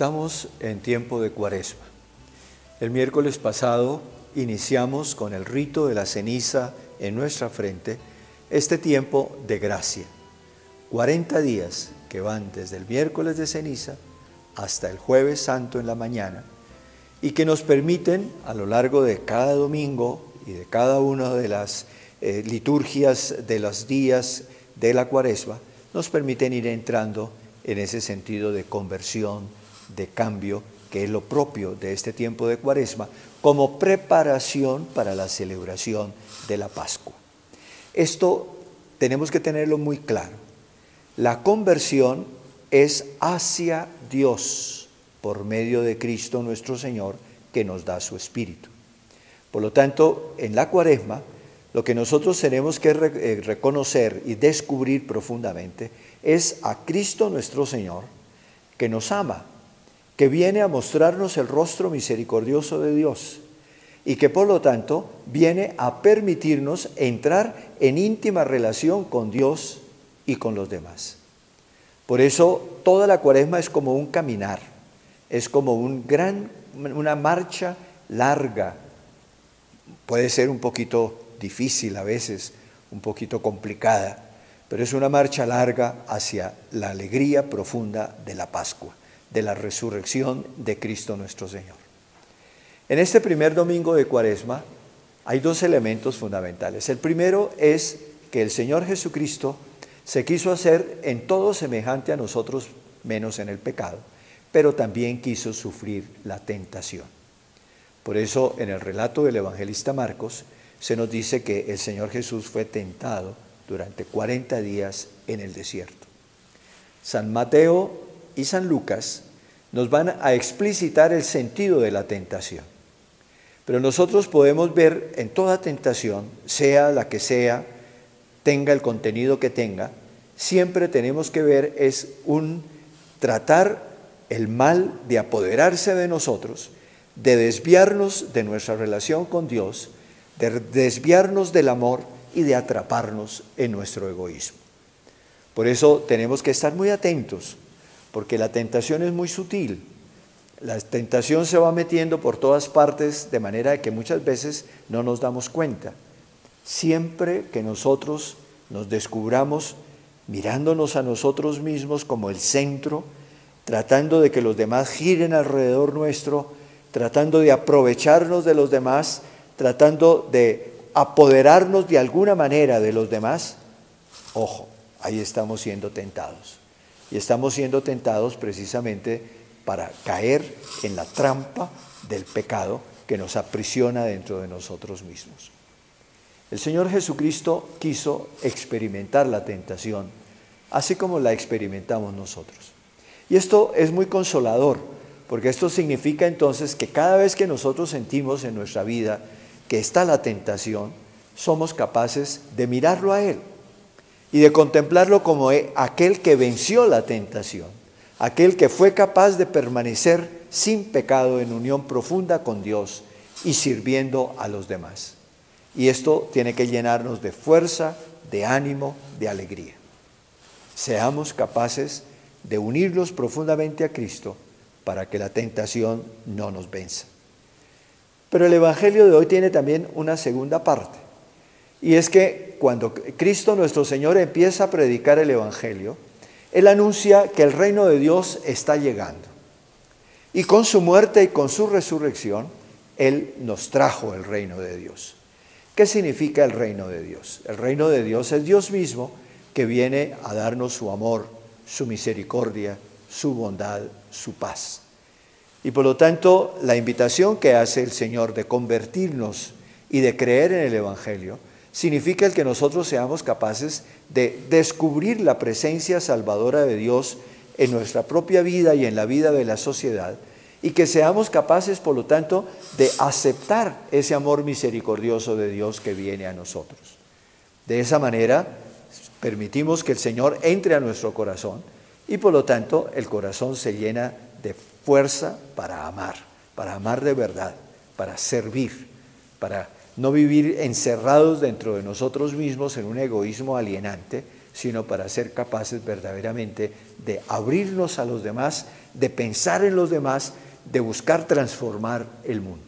Estamos en tiempo de Cuaresma. El miércoles pasado iniciamos con el rito de la ceniza en nuestra frente este tiempo de gracia. 40 días que van desde el miércoles de ceniza hasta el jueves santo en la mañana y que nos permiten a lo largo de cada domingo y de cada una de las liturgias de los días de la Cuaresma, nos permiten ir entrando en ese sentido de conversión, de cambio, que es lo propio de este tiempo de Cuaresma, como preparación para la celebración de la Pascua. Esto tenemos que tenerlo muy claro. La conversión es hacia Dios por medio de Cristo nuestro Señor, que nos da su Espíritu. Por lo tanto, en la Cuaresma, lo que nosotros tenemos que reconocer y descubrir profundamente es a Cristo nuestro Señor, que nos ama, que viene a mostrarnos el rostro misericordioso de Dios y que por lo tanto viene a permitirnos entrar en íntima relación con Dios y con los demás. Por eso toda la Cuaresma es como un caminar, es como una marcha larga. Puede ser un poquito difícil a veces, un poquito complicada, pero es una marcha larga hacia la alegría profunda de la Pascua, de la resurrección de Cristo nuestro Señor. En este primer domingo de Cuaresma hay dos elementos fundamentales. El primero es que el Señor Jesucristo se quiso hacer en todo semejante a nosotros, menos en el pecado, pero también quiso sufrir la tentación. Por eso en el relato del evangelista Marcos se nos dice que el Señor Jesús fue tentado durante 40 días en el desierto. San Mateo y San Lucas nos van a explicitar el sentido de la tentación. Pero nosotros podemos ver en toda tentación, sea la que sea, tenga el contenido que tenga, siempre tenemos que ver es tratar el mal de apoderarse de nosotros, de desviarnos de nuestra relación con Dios, de desviarnos del amor y de atraparnos en nuestro egoísmo. Por eso tenemos que estar muy atentos, porque la tentación es muy sutil. La tentación se va metiendo por todas partes de manera que muchas veces no nos damos cuenta. Siempre que nosotros nos descubramos mirándonos a nosotros mismos como el centro, tratando de que los demás giren alrededor nuestro, tratando de aprovecharnos de los demás, tratando de apoderarnos de alguna manera de los demás, ojo, ahí estamos siendo tentados. Y estamos siendo tentados precisamente para caer en la trampa del pecado que nos aprisiona dentro de nosotros mismos. El Señor Jesucristo quiso experimentar la tentación, así como la experimentamos nosotros. Y esto es muy consolador, porque esto significa entonces que cada vez que nosotros sentimos en nuestra vida que está la tentación, somos capaces de mirarlo a Él y de contemplarlo como aquel que venció la tentación, aquel que fue capaz de permanecer sin pecado en unión profunda con Dios y sirviendo a los demás. Y esto tiene que llenarnos de fuerza, de ánimo, de alegría. Seamos capaces de unirnos profundamente a Cristo para que la tentación no nos venza. Pero el Evangelio de hoy tiene también una segunda parte. Y es que cuando Cristo nuestro Señor empieza a predicar el Evangelio, Él anuncia que el reino de Dios está llegando. Y con su muerte y con su resurrección, Él nos trajo el reino de Dios. ¿Qué significa el reino de Dios? El reino de Dios es Dios mismo que viene a darnos su amor, su misericordia, su bondad, su paz. Y por lo tanto, la invitación que hace el Señor de convertirnos y de creer en el Evangelio significa el que nosotros seamos capaces de descubrir la presencia salvadora de Dios en nuestra propia vida y en la vida de la sociedad, y que seamos capaces, por lo tanto, de aceptar ese amor misericordioso de Dios que viene a nosotros. De esa manera, permitimos que el Señor entre a nuestro corazón y, por lo tanto, el corazón se llena de fuerza para amar de verdad, para servir, para no vivir encerrados dentro de nosotros mismos en un egoísmo alienante, sino para ser capaces verdaderamente de abrirnos a los demás de pensar en los demás, de buscar transformar el mundo.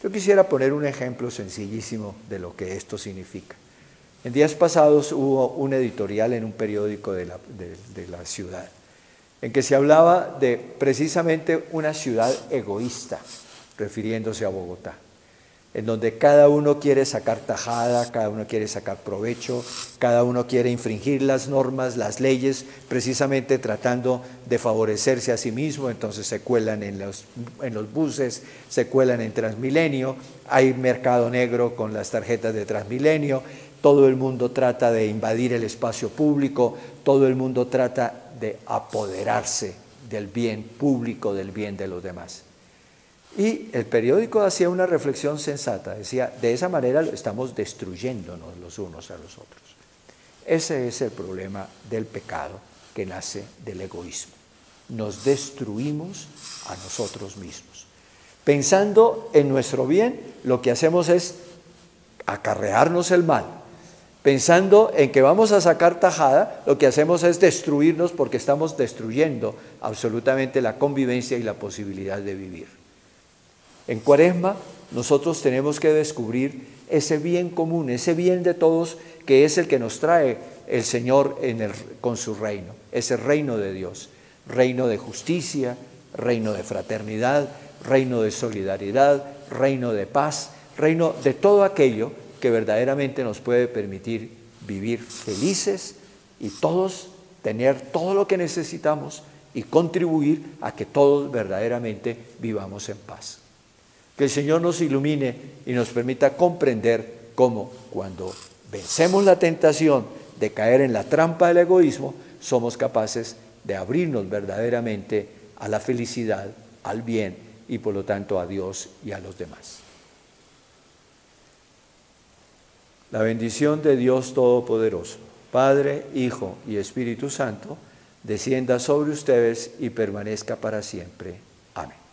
Yo quisiera poner un ejemplo sencillísimo de lo que esto significa. En días pasados hubo un editorial en un periódico de la ciudad, en que se hablaba de precisamente una ciudad egoísta, refiriéndose a Bogotá, en donde cada uno quiere sacar tajada, cada uno quiere sacar provecho, cada uno quiere infringir las normas, las leyes, precisamente tratando de favorecerse a sí mismo. Entonces se cuelan en los buses, se cuelan en Transmilenio, hay mercado negro con las tarjetas de Transmilenio, todo el mundo trata de invadir el espacio público, todo el mundo trata de apoderarse del bien público, del bien de los demás. Y el periódico hacía una reflexión sensata, decía, de esa manera estamos destruyéndonos los unos a los otros. Ese es el problema del pecado que nace del egoísmo. Nos destruimos a nosotros mismos. Pensando en nuestro bien, lo que hacemos es acarrearnos el mal. Pensando en que vamos a sacar tajada, lo que hacemos es destruirnos porque estamos destruyendo absolutamente la convivencia y la posibilidad de vivir. En Cuaresma nosotros tenemos que descubrir ese bien común, ese bien de todos que es el que nos trae el Señor con su reino, ese reino de Dios, reino de justicia, reino de fraternidad, reino de solidaridad, reino de paz, reino de todo aquello que verdaderamente nos puede permitir vivir felices y todos tener todo lo que necesitamos y contribuir a que todos verdaderamente vivamos en paz. Que el Señor nos ilumine y nos permita comprender cómo cuando vencemos la tentación de caer en la trampa del egoísmo, somos capaces de abrirnos verdaderamente a la felicidad, al bien y por lo tanto a Dios y a los demás. La bendición de Dios Todopoderoso, Padre, Hijo y Espíritu Santo, descienda sobre ustedes y permanezca para siempre. Amén.